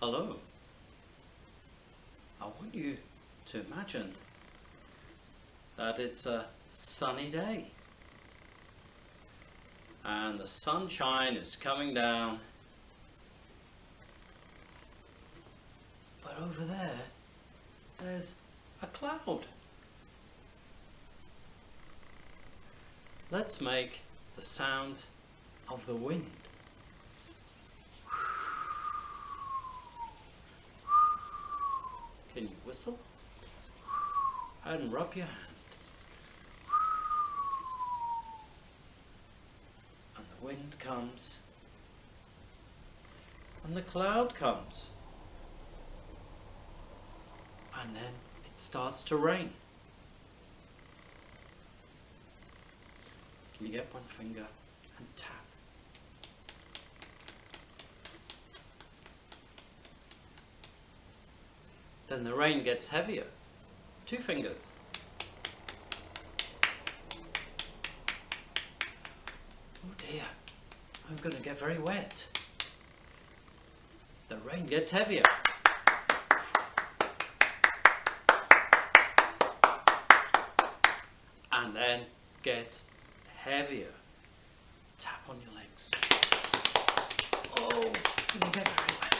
Hello. I want you to imagine that it's a sunny day and the sunshine is coming down, but over there's a cloud. Let's make the sound of the wind. Can you whistle? And rub your hand. And the wind comes. And the cloud comes. And then it starts to rain. Can you get one finger and tap? Then the rain gets heavier. 2 fingers. Oh dear, I'm going to get very wet. The rain gets heavier. And then gets heavier. Tap on your legs. Oh, you get very wet.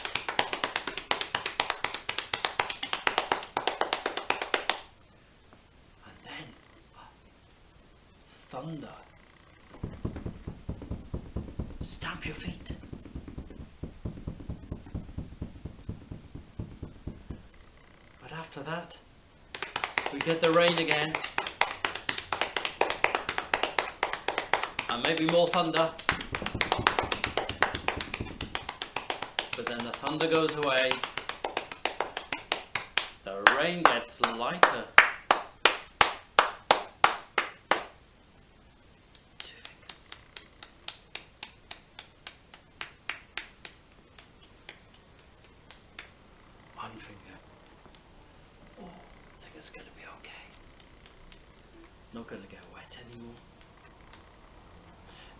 Thunder. Stamp your feet. But after that, we get the rain again. And maybe more thunder. But then the thunder goes away. The rain gets lighter. One finger. Oh, I think it's going to be okay. Not going to get wet anymore.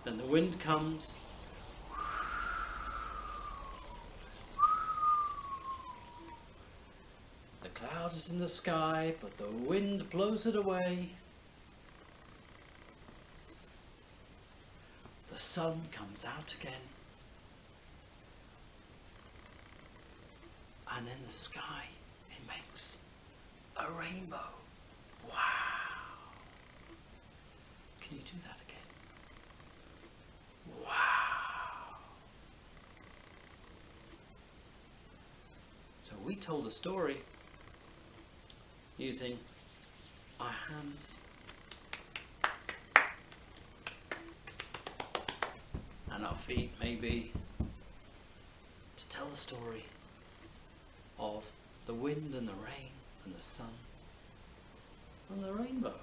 Then the wind comes. The cloud is in the sky, but the wind blows it away. The sun comes out again. And in the sky, it makes a rainbow. Wow. Can you do that again? Wow. So we told a story using our hands and our feet, maybe, to tell the story of the wind and the rain and the sun and the rainbow.